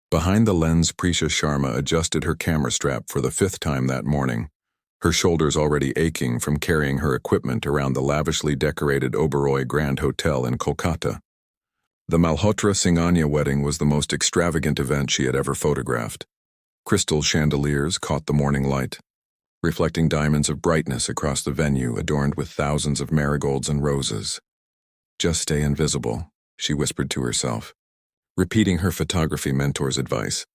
Behind the lens, Prisha Sharma adjusted her camera strap for the fifth time that morning, her shoulders already aching from carrying her equipment around the lavishly decorated Oberoi Grand Hotel in Kolkata. The Malhotra Singhania wedding was the most extravagant event she had ever photographed. Crystal chandeliers caught the morning light, reflecting diamonds of brightness across the venue adorned with thousands of marigolds and roses. "Just stay invisible," she whispered to herself, repeating her photography mentor's advice.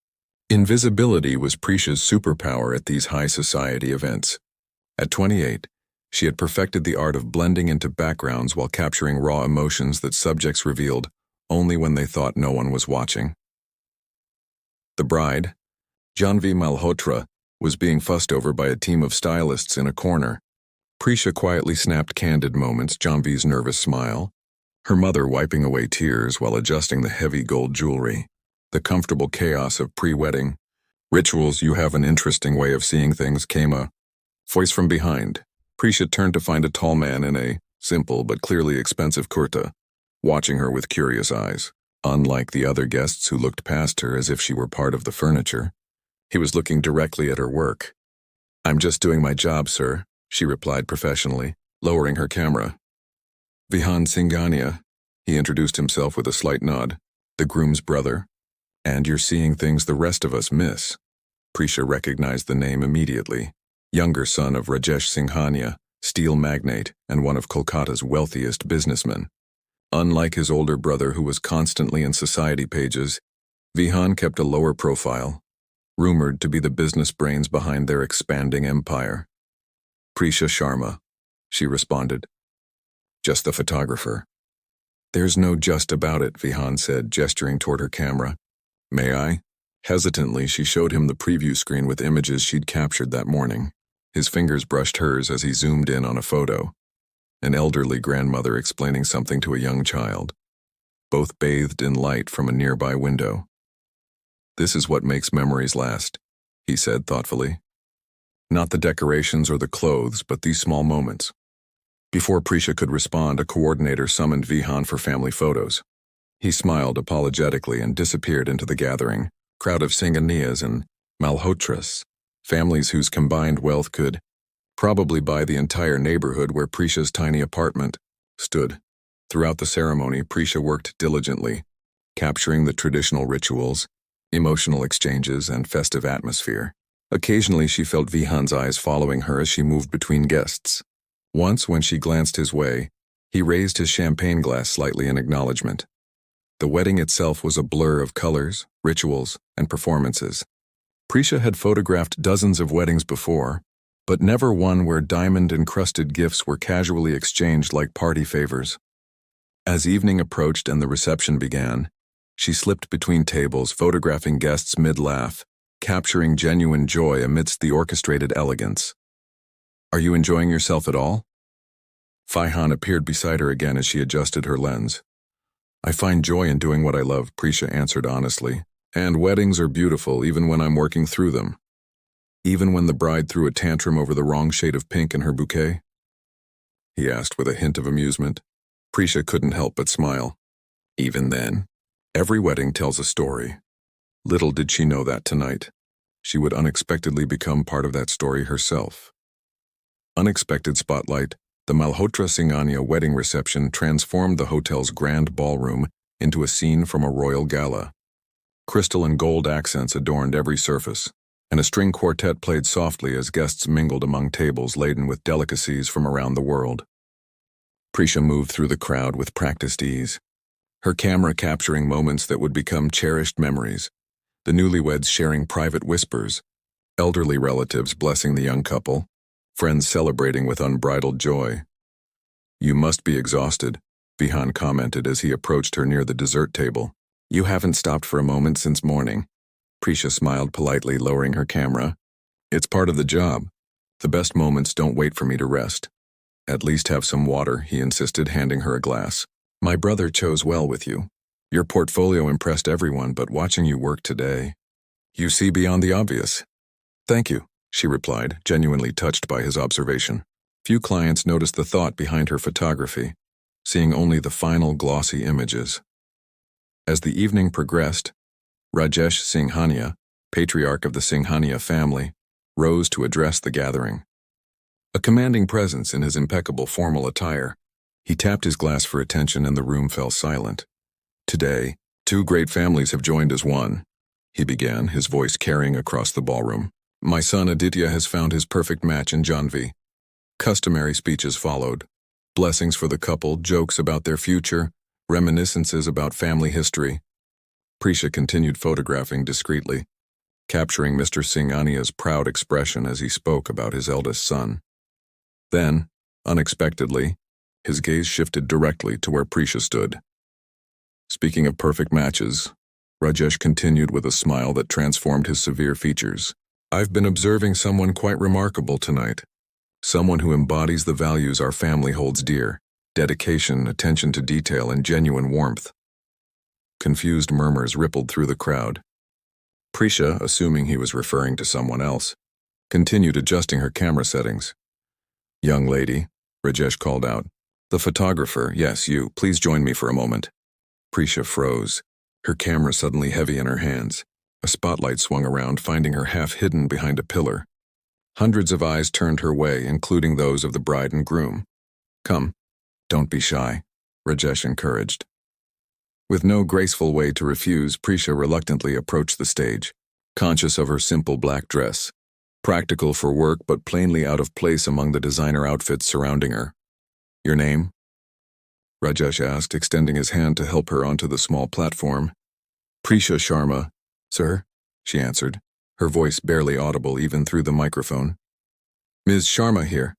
Invisibility was Prisha's superpower at these high society events. At 28, she had perfected the art of blending into backgrounds while capturing raw emotions that subjects revealed only when they thought no one was watching. The bride, Janvi Malhotra, was being fussed over by a team of stylists in a corner. Prisha quietly snapped candid moments, Janvi's nervous smile, her mother wiping away tears while adjusting the heavy gold jewelry. The comfortable chaos of pre-wedding rituals. "You have an interesting way of seeing things," came a voice from behind. Prisha turned to find a tall man in a simple but clearly expensive kurta, watching her with curious eyes. Unlike the other guests who looked past her as if she were part of the furniture, he was looking directly at her work. "I'm just doing my job, sir," she replied professionally, lowering her camera. "Vihan Singhania," he introduced himself with a slight nod, "the groom's brother. And you're seeing things the rest of us miss." Prisha recognized the name immediately. Younger son of Rajesh Singhania, steel magnate and one of Kolkata's wealthiest businessmen. Unlike his older brother who was constantly in society pages, Vihan kept a lower profile, rumored to be the business brains behind their expanding empire. "Prisha Sharma," she responded. "Just the photographer." "There's no just about it," Vihan said, gesturing toward her camera. "May I?" Hesitantly, she showed him the preview screen with images she'd captured that morning. His fingers brushed hers as he zoomed in on a photo. An elderly grandmother explaining something to a young child, both bathed in light from a nearby window. "This is what makes memories last," he said thoughtfully. "Not the decorations or the clothes, but these small moments." Before Prisha could respond, a coordinator summoned Vihan for family photos. He smiled apologetically and disappeared into the gathering crowd of Singhanias and Malhotras, families whose combined wealth could probably buy the entire neighborhood where Prisha's tiny apartment stood. Throughout the ceremony, Prisha worked diligently, capturing the traditional rituals, emotional exchanges, and festive atmosphere. Occasionally, she felt Vihan's eyes following her as she moved between guests. Once, when she glanced his way, he raised his champagne glass slightly in acknowledgement. The wedding itself was a blur of colors, rituals, and performances. Prisha had photographed dozens of weddings before, but never one where diamond-encrusted gifts were casually exchanged like party favors. As evening approached and the reception began, she slipped between tables, photographing guests mid-laugh, capturing genuine joy amidst the orchestrated elegance. "Are you enjoying yourself at all?" Vihan appeared beside her again as she adjusted her lens. "I find joy in doing what I love," Prisha answered honestly. "And weddings are beautiful even when I'm working through them." "Even when the bride threw a tantrum over the wrong shade of pink in her bouquet?" he asked with a hint of amusement. Prisha couldn't help but smile. "Even then, every wedding tells a story." Little did she know that tonight, she would unexpectedly become part of that story herself. Unexpected spotlight, the Malhotra Singhania wedding reception transformed the hotel's grand ballroom into a scene from a royal gala. Crystal and gold accents adorned every surface, and a string quartet played softly as guests mingled among tables laden with delicacies from around the world. Prisha moved through the crowd with practiced ease, her camera capturing moments that would become cherished memories, the newlyweds sharing private whispers, elderly relatives blessing the young couple, friends celebrating with unbridled joy. "You must be exhausted," Vihan commented as he approached her near the dessert table. "You haven't stopped for a moment since morning." Prisha smiled politely, lowering her camera. "It's part of the job. The best moments don't wait for me to rest." "At least have some water," he insisted, handing her a glass. "My brother chose well with you. Your portfolio impressed everyone, but watching you work today, you see beyond the obvious." "Thank you," she replied, genuinely touched by his observation. Few clients noticed the thought behind her photography, seeing only the final glossy images. As the evening progressed, Rajesh Singhania, patriarch of the Singhania family, rose to address the gathering. A commanding presence in his impeccable formal attire, he tapped his glass for attention and the room fell silent. Today, two great families have joined as one, he began, his voice carrying across the ballroom. My son Aditya has found his perfect match in Janvi. Customary speeches followed. Blessings for the couple, jokes about their future, reminiscences about family history. Prisha continued photographing discreetly, capturing Mr. Singhania's proud expression as he spoke about his eldest son. Then, unexpectedly, his gaze shifted directly to where Prisha stood. Speaking of perfect matches, Rajesh continued with a smile that transformed his severe features. I've been observing someone quite remarkable tonight. Someone who embodies the values our family holds dear: dedication, attention to detail, and genuine warmth. Confused murmurs rippled through the crowd. Prisha, assuming he was referring to someone else, continued adjusting her camera settings. Young lady, Rajesh called out. The photographer, yes, you, please join me for a moment. Prisha froze, her camera suddenly heavy in her hands. A spotlight swung around, finding her half hidden behind a pillar. Hundreds of eyes turned her way, including those of the bride and groom. Come, don't be shy, Rajesh encouraged. With no graceful way to refuse, Prisha reluctantly approached the stage, conscious of her simple black dress. Practical for work but plainly out of place among the designer outfits surrounding her. Your name? Rajesh asked, extending his hand to help her onto the small platform. Prisha Sharma, sir, she answered, her voice barely audible even through the microphone. Ms. Sharma here,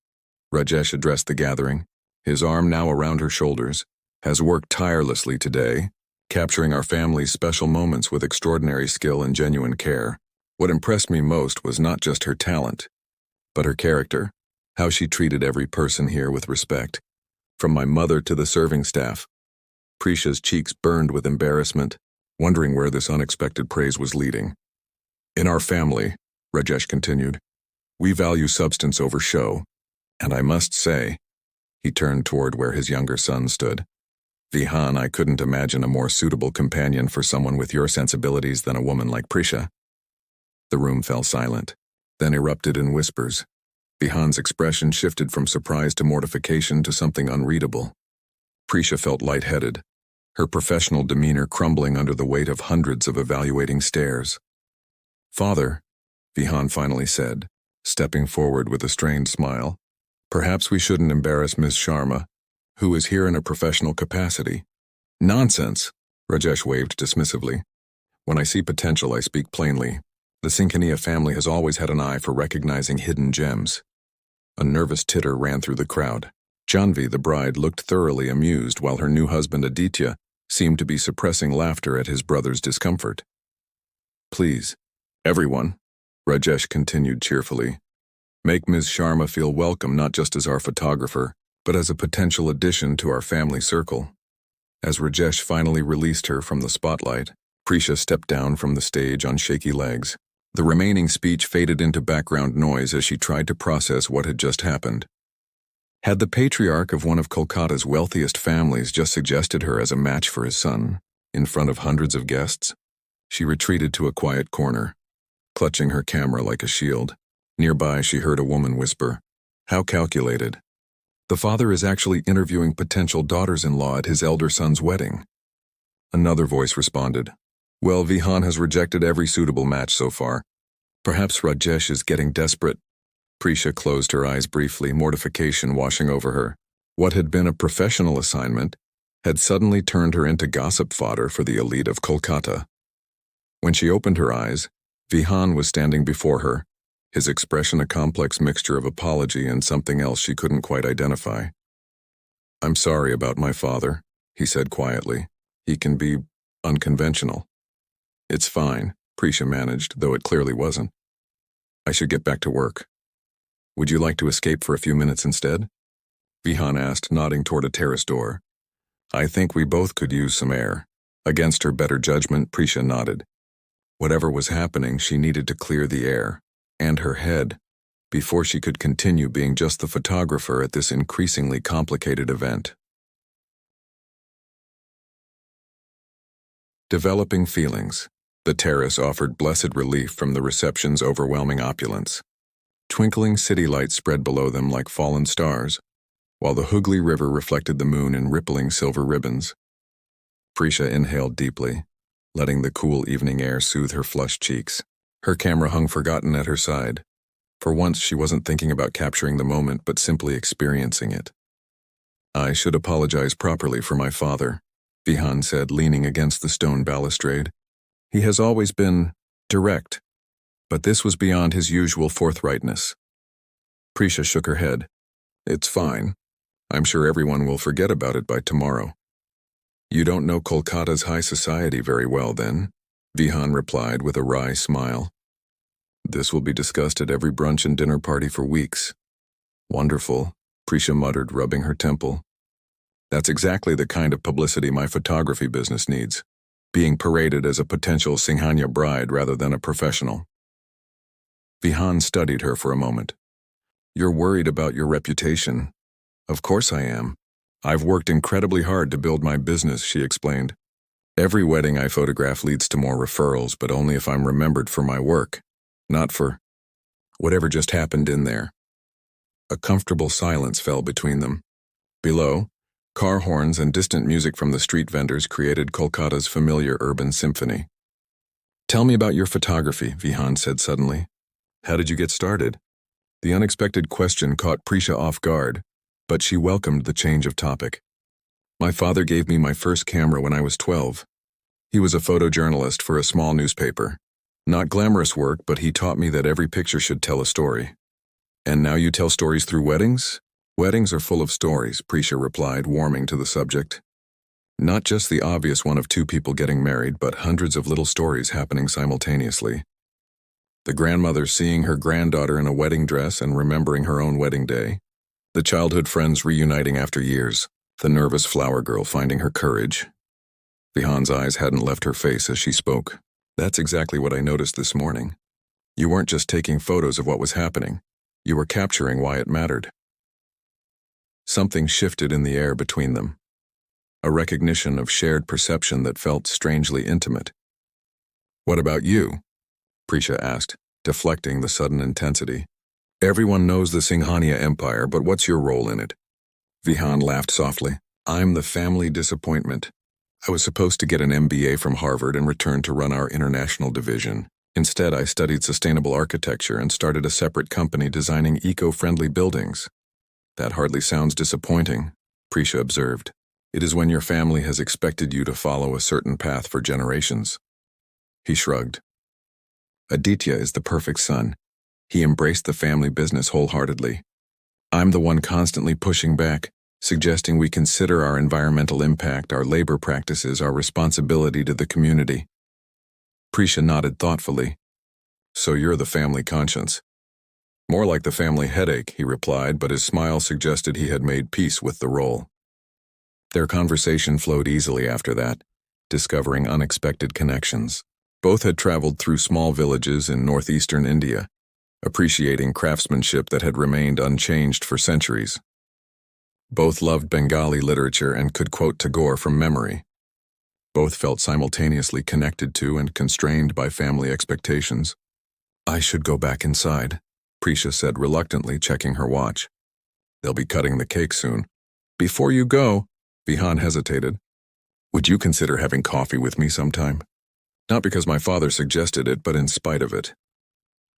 Rajesh addressed the gathering, his arm now around her shoulders, has worked tirelessly today, capturing our family's special moments with extraordinary skill and genuine care. What impressed me most was not just her talent, but her character, how she treated every person here with respect, from my mother to the serving staff. Prisha's cheeks burned with embarrassment, wondering where this unexpected praise was leading. In our family, Rajesh continued, we value substance over show, and I must say, he turned toward where his younger son stood. Vihan, I couldn't imagine a more suitable companion for someone with your sensibilities than a woman like Prisha. The room fell silent, then erupted in whispers. Vihan's expression shifted from surprise to mortification to something unreadable. Prisha felt lightheaded, her professional demeanor crumbling under the weight of hundreds of evaluating stares. Father, Vihan finally said, stepping forward with a strained smile, perhaps we shouldn't embarrass Ms. Sharma, who is here in a professional capacity. Nonsense, Rajesh waved dismissively. When I see potential, I speak plainly. The Singhania family has always had an eye for recognizing hidden gems. A nervous titter ran through the crowd. Janvi, the bride, looked thoroughly amused while her new husband Aditya seemed to be suppressing laughter at his brother's discomfort. Please, everyone, Rajesh continued cheerfully, make Ms. Sharma feel welcome not just as our photographer, but as a potential addition to our family circle. As Rajesh finally released her from the spotlight, Prisha stepped down from the stage on shaky legs. The remaining speech faded into background noise as she tried to process what had just happened. Had the patriarch of one of Kolkata's wealthiest families just suggested her as a match for his son, in front of hundreds of guests? She retreated to a quiet corner, clutching her camera like a shield. Nearby, she heard a woman whisper, "How calculated. The father is actually interviewing potential daughters-in-law at his elder son's wedding." Another voice responded, "Well, Vihan has rejected every suitable match so far. Perhaps Rajesh is getting desperate." Prisha closed her eyes briefly, mortification washing over her. What had been a professional assignment had suddenly turned her into gossip fodder for the elite of Kolkata. When she opened her eyes, Vihan was standing before her, his expression a complex mixture of apology and something else she couldn't quite identify. "I'm sorry about my father," he said quietly. "He can be unconventional." "It's fine," Prisha managed, though it clearly wasn't. "I should get back to work. Would you like to escape for a few minutes instead?" Vihan asked, nodding toward a terrace door. "I think we both could use some air." Against her better judgment, Prisha nodded. Whatever was happening, she needed to clear the air, and her head, before she could continue being just the photographer at this increasingly complicated event. Developing feelings. The terrace offered blessed relief from the reception's overwhelming opulence. Twinkling city lights spread below them like fallen stars, while the Hooghly River reflected the moon in rippling silver ribbons. Prisha inhaled deeply, letting the cool evening air soothe her flushed cheeks. Her camera hung forgotten at her side. For once, she wasn't thinking about capturing the moment, but simply experiencing it. "I should apologize properly for my father," Vihan said, leaning against the stone balustrade. "He has always been direct, but this was beyond his usual forthrightness." Prisha shook her head. "It's fine. I'm sure everyone will forget about it by tomorrow." "You don't know Kolkata's high society very well, then," Vihan replied with a wry smile. "This will be discussed at every brunch and dinner party for weeks." "Wonderful," Prisha muttered, rubbing her temple. "That's exactly the kind of publicity my photography business needs, being paraded as a potential Singhania bride rather than a professional." Vihan studied her for a moment. "You're worried about your reputation." "Of course I am. I've worked incredibly hard to build my business," she explained. "Every wedding I photograph leads to more referrals, but only if I'm remembered for my work, not for whatever just happened in there." A comfortable silence fell between them. Below, car horns and distant music from the street vendors created Kolkata's familiar urban symphony. "Tell me about your photography," Vihan said suddenly. "How did you get started?" The unexpected question caught Prisha off guard, but she welcomed the change of topic. "My father gave me my first camera when I was 12. He was a photojournalist for a small newspaper. Not glamorous work, but he taught me that every picture should tell a story." "And now you tell stories through weddings?" "Weddings are full of stories," Prisha replied, warming to the subject. "Not just the obvious one of two people getting married, but hundreds of little stories happening simultaneously. The grandmother seeing her granddaughter in a wedding dress and remembering her own wedding day. The childhood friends reuniting after years. The nervous flower girl finding her courage." Vihan's eyes hadn't left her face as she spoke. "That's exactly what I noticed this morning. You weren't just taking photos of what was happening. You were capturing why it mattered." Something shifted in the air between them. A recognition of shared perception that felt strangely intimate. "What about you?" Prisha asked, deflecting the sudden intensity. "Everyone knows the Singhania Empire, but what's your role in it?" Vihan laughed softly. "I'm the family disappointment. I was supposed to get an MBA from Harvard and return to run our international division. Instead, I studied sustainable architecture and started a separate company designing eco-friendly buildings." "That hardly sounds disappointing," Prisha observed. "It is when your family has expected you to follow a certain path for generations." He shrugged. "Aditya is the perfect son. He embraced the family business wholeheartedly. I'm the one constantly pushing back, suggesting we consider our environmental impact, our labor practices, our responsibility to the community." Prisha nodded thoughtfully. "So you're the family conscience." "More like the family headache," he replied, but his smile suggested he had made peace with the role. Their conversation flowed easily after that, discovering unexpected connections. Both had traveled through small villages in northeastern India, appreciating craftsmanship that had remained unchanged for centuries. Both loved Bengali literature and could quote Tagore from memory. Both felt simultaneously connected to and constrained by family expectations. "I should go back inside," Prisha said reluctantly, checking her watch. "They'll be cutting the cake soon." "Before you go," Vihan hesitated, "would you consider having coffee with me sometime?" Not because my father suggested it, but in spite of it.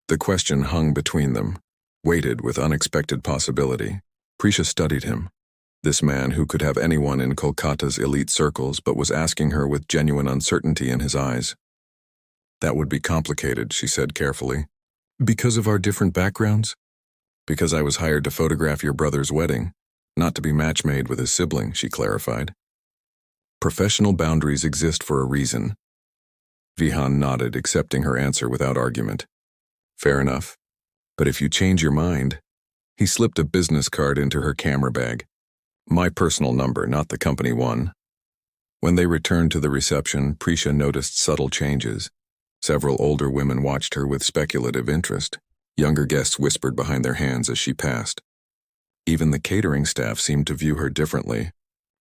The question hung between them, weighted with unexpected possibility. Prisha studied him. This man who could have anyone in Kolkata's elite circles but was asking her with genuine uncertainty in his eyes. "That would be complicated," she said carefully. "Because of our different backgrounds?" "Because I was hired to photograph your brother's wedding, not to be match-made with his sibling," she clarified. "Professional boundaries exist for a reason." Vihan nodded, accepting her answer without argument. "Fair enough. But if you change your mind..." He slipped a business card into her camera bag. "My personal number, not the company one." When they returned to the reception, Prisha noticed subtle changes. Several older women watched her with speculative interest. Younger guests whispered behind their hands as she passed. Even the catering staff seemed to view her differently.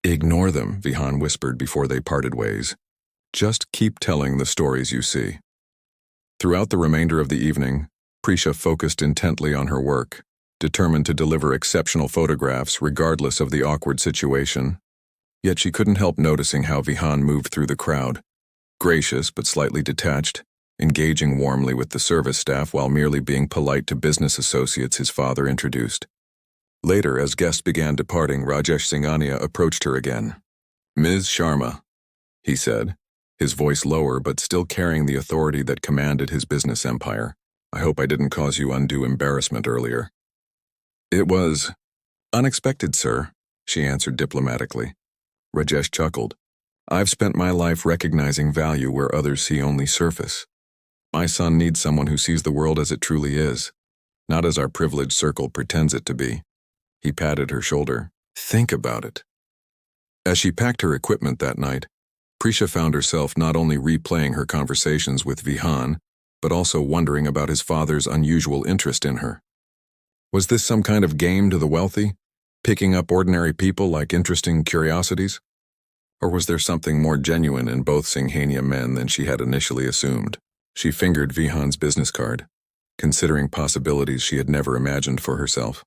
"Ignore them," Vihan whispered before they parted ways. Just keep telling the stories you see. Throughout the remainder of the evening, Prisha focused intently on her work, determined to deliver exceptional photographs regardless of the awkward situation. Yet she couldn't help noticing how Vihan moved through the crowd, gracious but slightly detached, engaging warmly with the service staff while merely being polite to business associates his father introduced. Later, as guests began departing, Rajesh Singhania approached her again. "Ms. Sharma," he said, his voice lower but still carrying the authority that commanded his business empire. "I hope I didn't cause you undue embarrassment earlier." "It was unexpected, sir," she answered diplomatically. Rajesh chuckled. "I've spent my life recognizing value where others see only surface. My son needs someone who sees the world as it truly is, not as our privileged circle pretends it to be." He patted her shoulder. "Think about it." As she packed her equipment that night, Prisha found herself not only replaying her conversations with Vihan, but also wondering about his father's unusual interest in her. Was this some kind of game to the wealthy, picking up ordinary people like interesting curiosities? Or was there something more genuine in both Singhania men than she had initially assumed? She fingered Vihan's business card, considering possibilities she had never imagined for herself.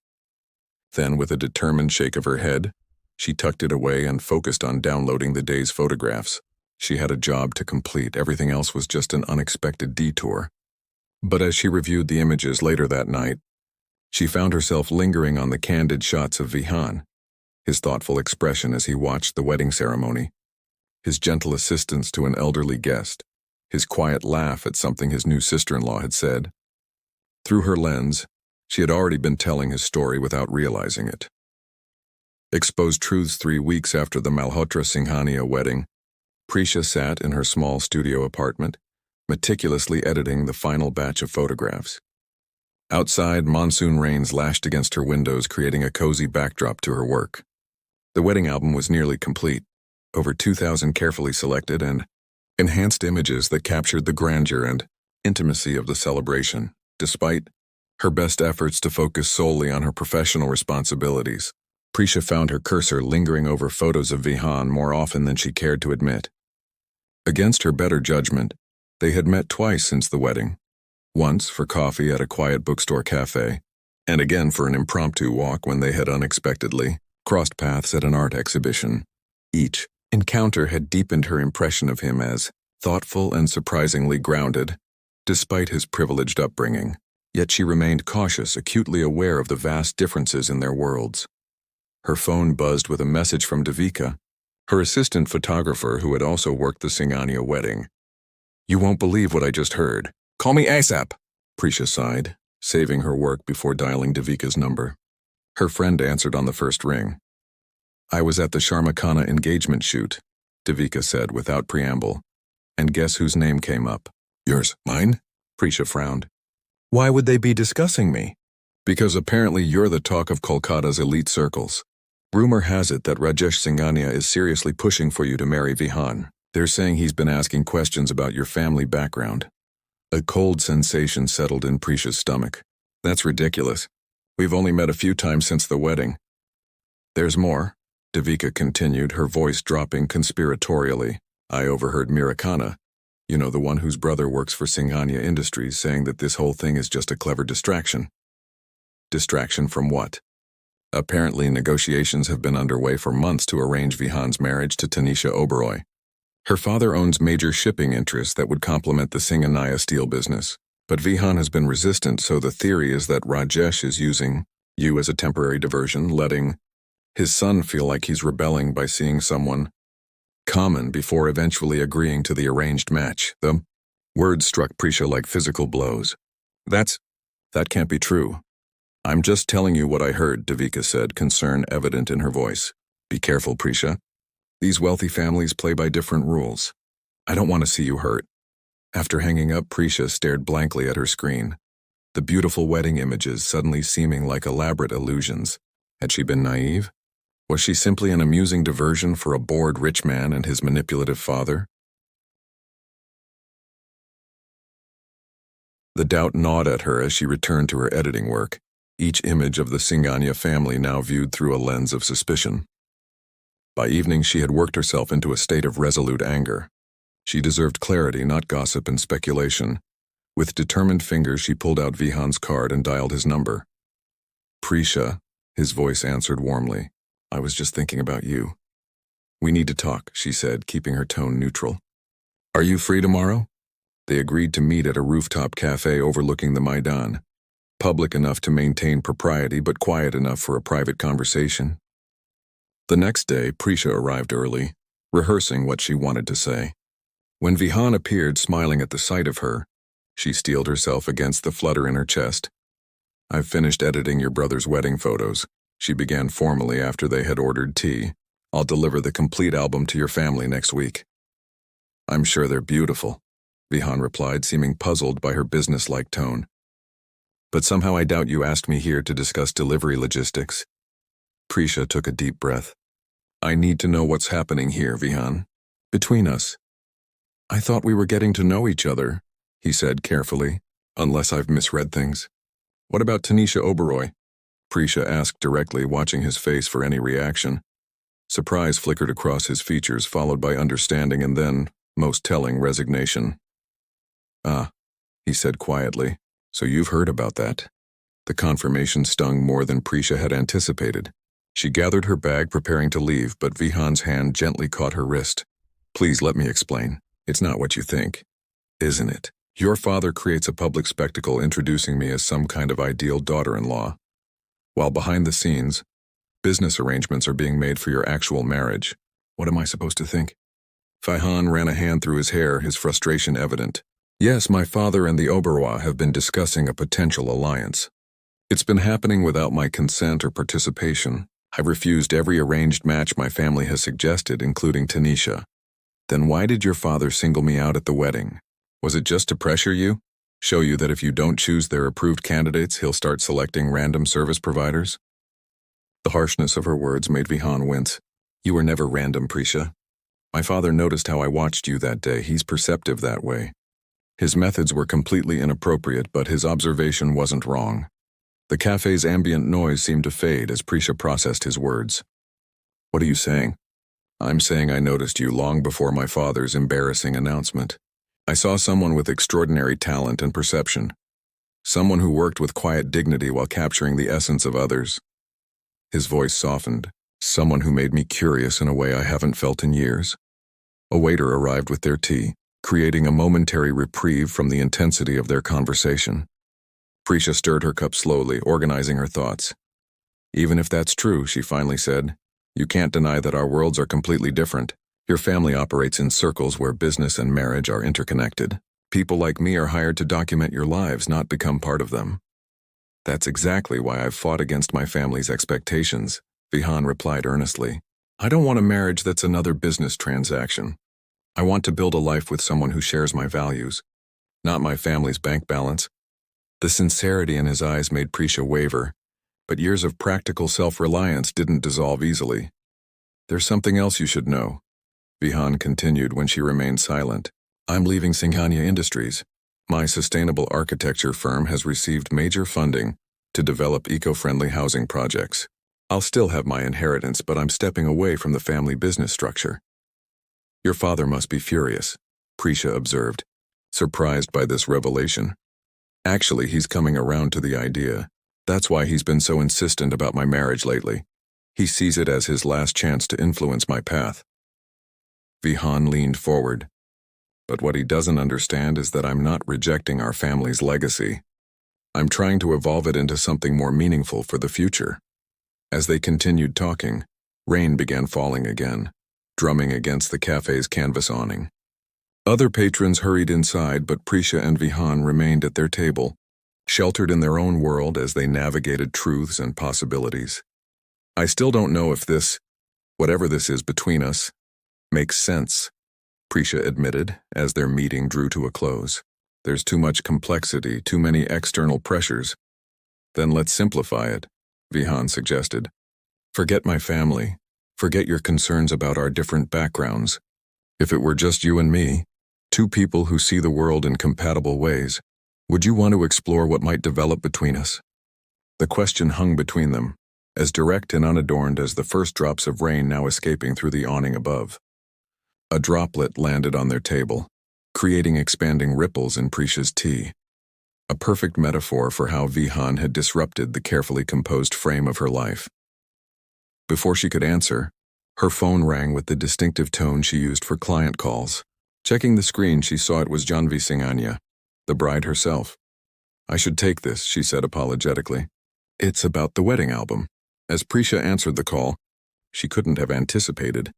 Then, with a determined shake of her head, she tucked it away and focused on downloading the day's photographs. She had a job to complete, everything else was just an unexpected detour. But as she reviewed the images later that night, she found herself lingering on the candid shots of Vihan, his thoughtful expression as he watched the wedding ceremony, his gentle assistance to an elderly guest, his quiet laugh at something his new sister-in-law had said. Through her lens, she had already been telling his story without realizing it. Exposed truths 3 weeks after the Malhotra Singhania wedding, Prisha sat in her small studio apartment, meticulously editing the final batch of photographs. Outside, monsoon rains lashed against her windows, creating a cozy backdrop to her work. The wedding album was nearly complete, over 2,000 carefully selected and enhanced images that captured the grandeur and intimacy of the celebration, despite her best efforts to focus solely on her professional responsibilities. Prisha found her cursor lingering over photos of Vihan more often than she cared to admit. Against her better judgment, they had met twice since the wedding, once for coffee at a quiet bookstore cafe, and again for an impromptu walk when they had unexpectedly crossed paths at an art exhibition. Each encounter had deepened her impression of him as thoughtful and surprisingly grounded, despite his privileged upbringing. Yet she remained cautious, acutely aware of the vast differences in their worlds. Her phone buzzed with a message from Devika, her assistant photographer who had also worked the Singhania wedding. "You won't believe what I just heard. Call me ASAP," Prisha sighed, saving her work before dialing Devika's number. Her friend answered on the first ring. "I was at the Sharma Khanna engagement shoot," Devika said without preamble. "And guess whose name came up?" "Yours? Mine?" Prisha frowned. "Why would they be discussing me?" "Because apparently you're the talk of Kolkata's elite circles. Rumor has it that Rajesh Singhania is seriously pushing for you to marry Vihan. They're saying he's been asking questions about your family background." A cold sensation settled in Prisha's stomach. "That's ridiculous. We've only met a few times since the wedding." "There's more," Devika continued, her voice dropping conspiratorially. "I overheard Mira Khanna, you know, the one whose brother works for Singhania Industries, saying that this whole thing is just a clever distraction." "Distraction from what?" "Apparently negotiations have been underway for months to arrange Vihan's marriage to Tanisha Oberoi. Her father owns major shipping interests that would complement the Singhania steel business, but Vihan has been resistant, so the theory is that Rajesh is using you as a temporary diversion, letting his son feel like he's rebelling by seeing someone common before eventually agreeing to the arranged match." The words struck Prisha like physical blows. That can't be true." "I'm just telling you what I heard," Devika said, concern evident in her voice. "Be careful, Prisha. These wealthy families play by different rules. I don't want to see you hurt." After hanging up, Prisha stared blankly at her screen, the beautiful wedding images suddenly seeming like elaborate illusions. Had she been naive? Was she simply an amusing diversion for a bored rich man and his manipulative father? The doubt gnawed at her as she returned to her editing work, each image of the Singhania family now viewed through a lens of suspicion. By evening, she had worked herself into a state of resolute anger. She deserved clarity, not gossip and speculation. With determined fingers, she pulled out Vihan's card and dialed his number. Prisha, his voice answered warmly. I was just thinking about you. We need to talk, she said, keeping her tone neutral. Are you free tomorrow? They agreed to meet at a rooftop cafe overlooking the Maidan. Public enough to maintain propriety, but quiet enough for a private conversation. The next day, Prisha arrived early, rehearsing what she wanted to say. When Vihan appeared, smiling at the sight of her, she steeled herself against the flutter in her chest. I've finished editing your brother's wedding photos, she began formally after they had ordered tea. I'll deliver the complete album to your family next week. I'm sure they're beautiful, Vihan replied, seeming puzzled by her business-like tone. But somehow I doubt you asked me here to discuss delivery logistics. Prisha took a deep breath. I need to know what's happening here, Vihan. Between us. I thought we were getting to know each other, he said carefully, unless I've misread things. What about Tanisha Oberoi? Prisha asked directly, watching his face for any reaction. Surprise flickered across his features, followed by understanding and then, most telling, resignation. Ah, he said quietly. So you've heard about that. The confirmation stung more than Prisha had anticipated. She gathered her bag, preparing to leave, but Vihan's hand gently caught her wrist. Please let me explain. It's not what you think, isn't it? Your father creates a public spectacle introducing me as some kind of ideal daughter-in-law. While behind the scenes, business arrangements are being made for your actual marriage. What am I supposed to think? Vihan ran a hand through his hair, his frustration evident. Yes, my father and the Oberoi have been discussing a potential alliance. It's been happening without my consent or participation. I've refused every arranged match my family has suggested, including Tanisha. Then why did your father single me out at the wedding? Was it just to pressure you? Show you that if you don't choose their approved candidates, he'll start selecting random service providers? The harshness of her words made Vihan wince. You were never random, Prisha. My father noticed how I watched you that day. He's perceptive that way. His methods were completely inappropriate, but his observation wasn't wrong. The cafe's ambient noise seemed to fade as Prisha processed his words. What are you saying? I'm saying I noticed you long before my father's embarrassing announcement. I saw someone with extraordinary talent and perception. Someone who worked with quiet dignity while capturing the essence of others. His voice softened. Someone who made me curious in a way I haven't felt in years. A waiter arrived with their tea, creating a momentary reprieve from the intensity of their conversation. Prisha stirred her cup slowly, organizing her thoughts. Even if that's true, she finally said, you can't deny that our worlds are completely different. Your family operates in circles where business and marriage are interconnected. People like me are hired to document your lives, not become part of them. That's exactly why I've fought against my family's expectations, Vihan replied earnestly. I don't want a marriage that's another business transaction. I want to build a life with someone who shares my values, not my family's bank balance. The sincerity in his eyes made Prisha waver, but years of practical self-reliance didn't dissolve easily. There's something else you should know, Vihan continued when she remained silent. I'm leaving Singhania Industries. My sustainable architecture firm has received major funding to develop eco-friendly housing projects. I'll still have my inheritance, but I'm stepping away from the family business structure. Your father must be furious, Prisha observed, surprised by this revelation. Actually, he's coming around to the idea. That's why he's been so insistent about my marriage lately. He sees it as his last chance to influence my path. Vihan leaned forward. But what he doesn't understand is that I'm not rejecting our family's legacy. I'm trying to evolve it into something more meaningful for the future. As they continued talking, rain began falling again, drumming against the cafe's canvas awning. Other patrons hurried inside, but Prisha and Vihan remained at their table, sheltered in their own world as they navigated truths and possibilities. I still don't know if this, whatever this is between us, makes sense, Prisha admitted as their meeting drew to a close. There's too much complexity, too many external pressures. Then let's simplify it, Vihan suggested. Forget my family. Forget your concerns about our different backgrounds. If it were just you and me, two people who see the world in compatible ways, would you want to explore what might develop between us? The question hung between them, as direct and unadorned as the first drops of rain now escaping through the awning above. A droplet landed on their table, creating expanding ripples in Prisha's tea. A perfect metaphor for how Vihan had disrupted the carefully composed frame of her life. Before she could answer, her phone rang with the distinctive tone she used for client calls. Checking the screen, she saw it was Janvi Singhania, the bride herself. "I should take this," she said apologetically. "It's about the wedding album." As Prisha answered the call, she couldn't have anticipated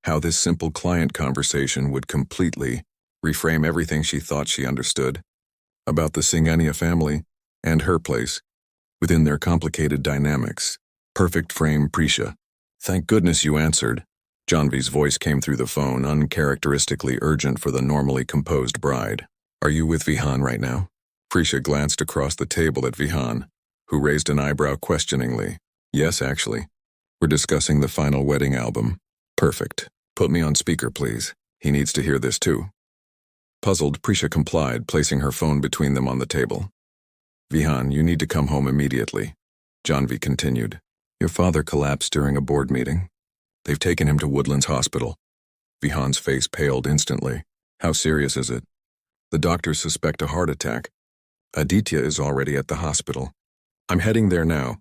how this simple client conversation would completely reframe everything she thought she understood about the Singhania family and her place within their complicated dynamics. "Perfect frame, Prisha. Thank goodness you answered." Janvi's voice came through the phone, uncharacteristically urgent for the normally composed bride. "Are you with Vihan right now?" Prisha glanced across the table at Vihan, who raised an eyebrow questioningly. "Yes, actually. We're discussing the final wedding album." "Perfect. Put me on speaker, please. He needs to hear this too." Puzzled, Prisha complied, placing her phone between them on the table. "Vihan, you need to come home immediately," Janvi continued. "Your father collapsed during a board meeting. They've taken him to Woodlands Hospital." Vihan's face paled instantly. "How serious is it?" "The doctors suspect a heart attack. Aditya is already at the hospital." "I'm heading there now."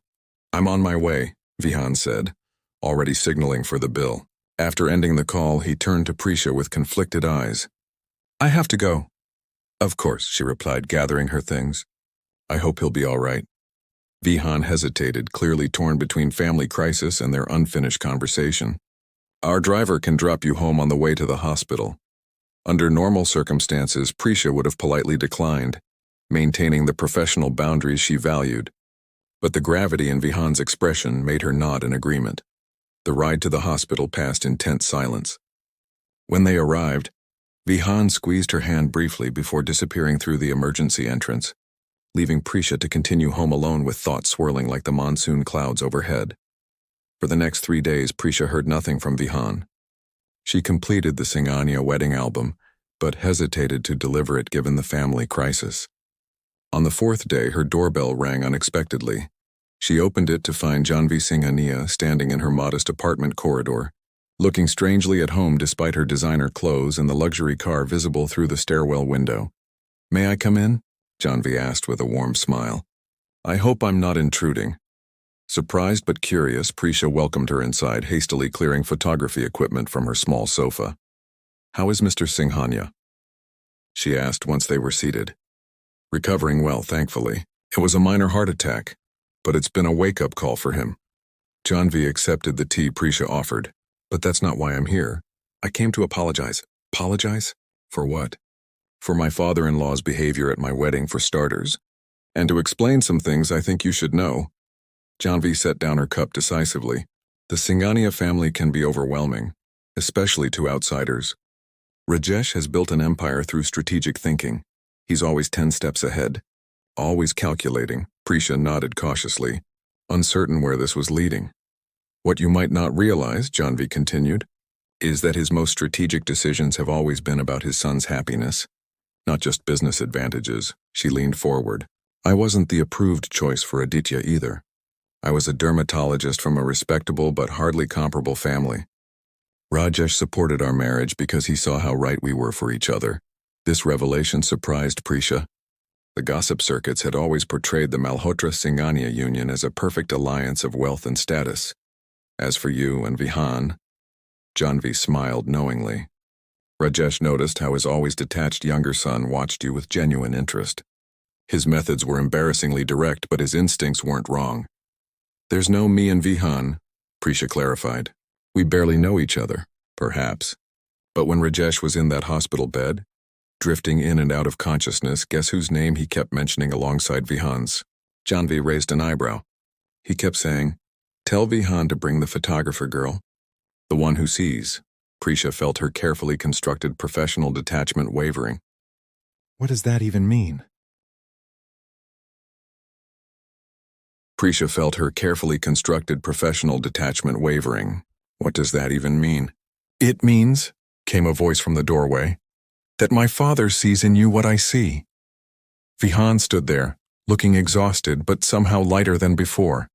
"I'm on my way," Vihan said, already signaling for the bill. After ending the call, he turned to Prisha with conflicted eyes. "I have to go." "Of course," she replied, gathering her things. "I hope he'll be all right." Vihan hesitated, clearly torn between family crisis and their unfinished conversation. "Our driver can drop you home on the way to the hospital." Under normal circumstances, Prisha would have politely declined, maintaining the professional boundaries she valued. But the gravity in Vihan's expression made her nod in agreement. The ride to the hospital passed in tense silence. When they arrived, Vihan squeezed her hand briefly before disappearing through the emergency entrance, leaving Prisha to continue home alone with thoughts swirling like the monsoon clouds overhead. For the next 3 days, Prisha heard nothing from Vihan. She completed the Singhania wedding album, but hesitated to deliver it given the family crisis. On the 4th day, her doorbell rang unexpectedly. She opened it to find Janvi Singhania standing in her modest apartment corridor, looking strangely at home despite her designer clothes and the luxury car visible through the stairwell window. "May I come in?" Janvi asked with a warm smile. "I hope I'm not intruding." Surprised but curious, Prisha welcomed her inside, hastily clearing photography equipment from her small sofa. "How is Mr. Singhania?" she asked once they were seated. "Recovering well, thankfully. It was a minor heart attack, but it's been a wake-up call for him." Janvi accepted the tea Prisha offered. "But that's not why I'm here. I came to apologize." "Apologize? For what?" "For my father-in-law's behavior at my wedding, for starters. And to explain some things I think you should know." Janvi set down her cup decisively. "The Singhania family can be overwhelming, especially to outsiders. Rajesh has built an empire through strategic thinking. He's always 10 steps ahead. Always calculating." Prisha nodded cautiously, uncertain where this was leading. "What you might not realize," Janvi continued, "is that his most strategic decisions have always been about his son's happiness, not just business advantages." She leaned forward. "I wasn't the approved choice for Aditya either. I was a dermatologist from a respectable but hardly comparable family. Rajesh supported our marriage because he saw how right we were for each other." This revelation surprised Prisha. The gossip circuits had always portrayed the Malhotra-Singhania union as a perfect alliance of wealth and status. "As for you and Vihan," Janvi smiled knowingly. "Rajesh noticed how his always detached younger son watched you with genuine interest. His methods were embarrassingly direct, but his instincts weren't wrong." "There's no me and Vihan," Prisha clarified. "We barely know each other, perhaps. But when Rajesh was in that hospital bed, drifting in and out of consciousness, guess whose name he kept mentioning alongside Vihan's?" Janvi raised an eyebrow. "He kept saying, 'Tell Vihan to bring the photographer girl.' The one who sees." Prisha felt her carefully constructed professional detachment wavering. "What does that even mean?" Prisha felt her carefully constructed professional detachment wavering. "What does that even mean?" "It means," came a voice from the doorway, "that my father sees in you what I see." Vihan stood there, looking exhausted but somehow lighter than before.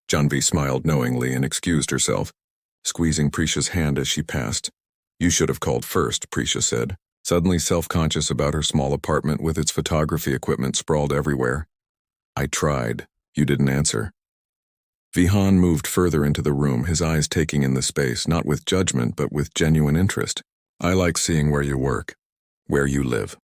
Janvi smiled knowingly and excused herself, squeezing Prisha's hand as she passed. You should have called first, Prisha said, suddenly self-conscious about her small apartment with its photography equipment sprawled everywhere. I tried. You didn't answer. Vihan moved further into the room, his eyes taking in the space, not with judgment but with genuine interest. I like seeing where you work, where you live.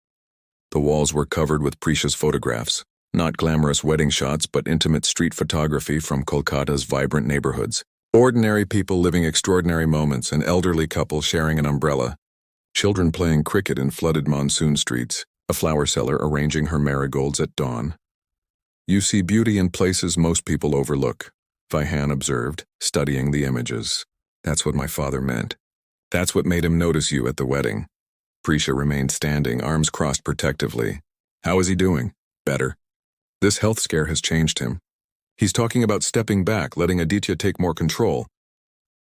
The walls were covered with Prisha's photographs, not glamorous wedding shots but intimate street photography from Kolkata's vibrant neighborhoods. Ordinary people living extraordinary moments, an elderly couple sharing an umbrella, children playing cricket in flooded monsoon streets, a flower seller arranging her marigolds at dawn. You see beauty in places most people overlook, Vihan observed, studying the images. That's what my father meant. That's what made him notice you at the wedding. Prisha remained standing, arms crossed protectively. How is he doing? Better. This health scare has changed him. He's talking about stepping back, letting Aditya take more control.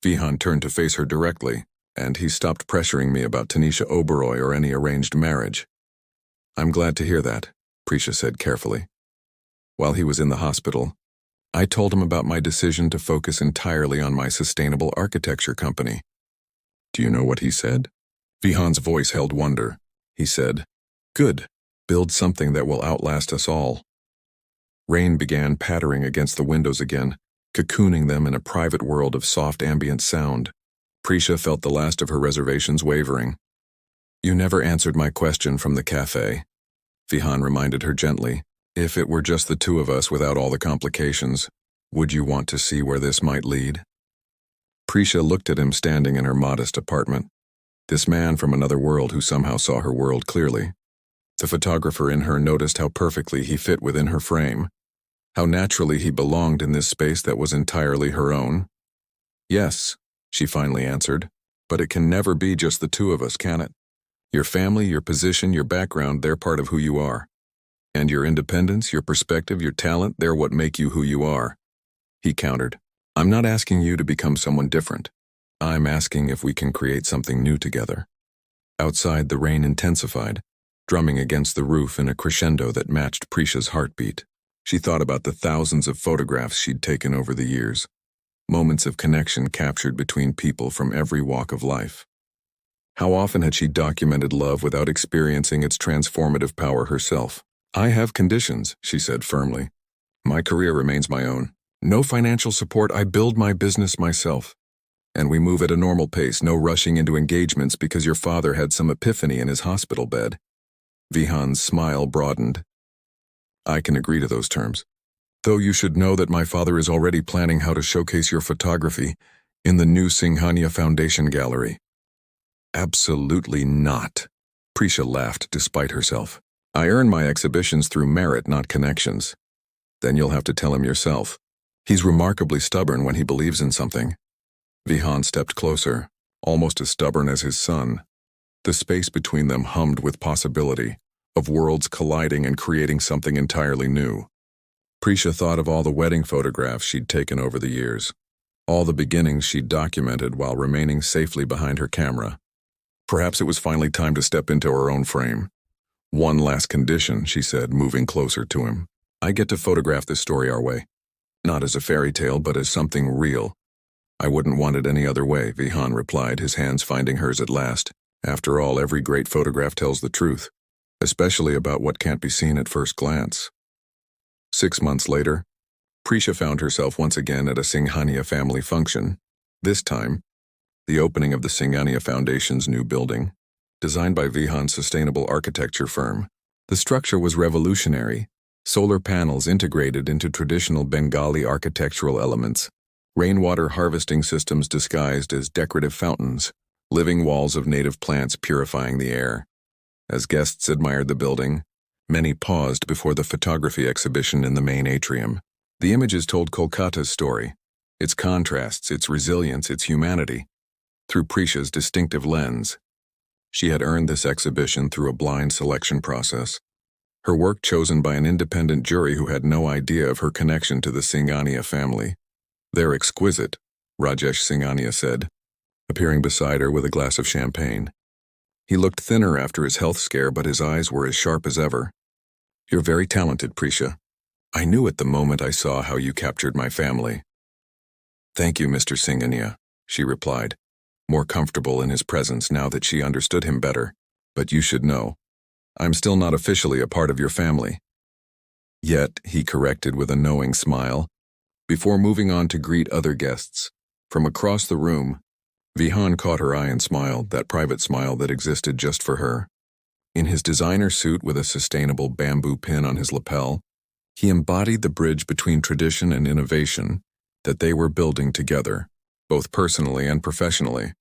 Vihan turned to face her directly, and he stopped pressuring me about Tanisha Oberoi or any arranged marriage. I'm glad to hear that, Prisha said carefully. While he was in the hospital, I told him about my decision to focus entirely on my sustainable architecture company. Do you know what he said? Vihan's voice held wonder. He said, "Good. Build something that will outlast us all." Rain began pattering against the windows again, cocooning them in a private world of soft ambient sound. Prisha felt the last of her reservations wavering. You never answered my question from the cafe, Vihan reminded her gently. If it were just the two of us without all the complications, would you want to see where this might lead? Prisha looked at him standing in her modest apartment. This man from another world who somehow saw her world clearly. The photographer in her noticed how perfectly he fit within her frame, how naturally he belonged in this space that was entirely her own. Yes, she finally answered, but it can never be just the two of us, can it? Your family, your position, your background, they're part of who you are. And your independence, your perspective, your talent, they're what make you who you are. He countered, I'm not asking you to become someone different. I'm asking if we can create something new together. Outside, the rain intensified, drumming against the roof in a crescendo that matched Prisha's heartbeat. She thought about the thousands of photographs she'd taken over the years, moments of connection captured between people from every walk of life. How often had she documented love without experiencing its transformative power herself? I have conditions, she said firmly. My career remains my own. No financial support, I build my business myself. And we move at a normal pace, no rushing into engagements because your father had some epiphany in his hospital bed. Vihan's smile broadened. I can agree to those terms. Though you should know that my father is already planning how to showcase your photography in the new Singhania Foundation Gallery. Absolutely not. Prisha laughed despite herself. I earn my exhibitions through merit, not connections. Then you'll have to tell him yourself. He's remarkably stubborn when he believes in something. Vihan stepped closer, almost as stubborn as his son. The space between them hummed with possibility, of worlds colliding and creating something entirely new. Prisha thought of all the wedding photographs she'd taken over the years, all the beginnings she'd documented while remaining safely behind her camera. Perhaps it was finally time to step into her own frame. One last condition, she said, moving closer to him. I get to photograph this story our way. Not as a fairy tale, but as something real. I wouldn't want it any other way, Vihan replied, his hands finding hers at last. After all, every great photograph tells the truth, especially about what can't be seen at first glance. 6 months later, Prisha found herself once again at a Singhania family function. This time, the opening of the Singhania Foundation's new building, designed by Vihan's sustainable architecture firm. The structure was revolutionary, solar panels integrated into traditional Bengali architectural elements, rainwater harvesting systems disguised as decorative fountains, living walls of native plants purifying the air. As guests admired the building, many paused before the photography exhibition in the main atrium. The images told Kolkata's story, its contrasts, its resilience, its humanity, through Prisha's distinctive lens. She had earned this exhibition through a blind selection process, her work chosen by an independent jury who had no idea of her connection to the Singhania family. They're exquisite, Rajesh Singhania said, appearing beside her with a glass of champagne. He looked thinner after his health scare, but his eyes were as sharp as ever. You're very talented, Prisha. I knew it the moment I saw how you captured my family. Thank you, Mr. Singhania, she replied, more comfortable in his presence now that she understood him better. But you should know, I'm still not officially a part of your family. Yet, he corrected with a knowing smile, before moving on to greet other guests. From across the room, Vihan caught her eye and smiled, that private smile that existed just for her. In his designer suit with a sustainable bamboo pin on his lapel, he embodied the bridge between tradition and innovation that they were building together, both personally and professionally.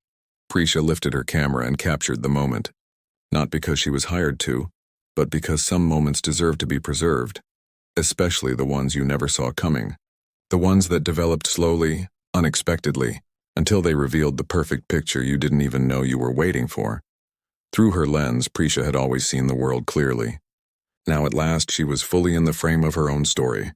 Prisha lifted her camera and captured the moment, not because she was hired to, but because some moments deserve to be preserved, especially the ones you never saw coming, the ones that developed slowly, unexpectedly, until they revealed the perfect picture you didn't even know you were waiting for. Through her lens, Prisha had always seen the world clearly. Now at last she was fully in the frame of her own story,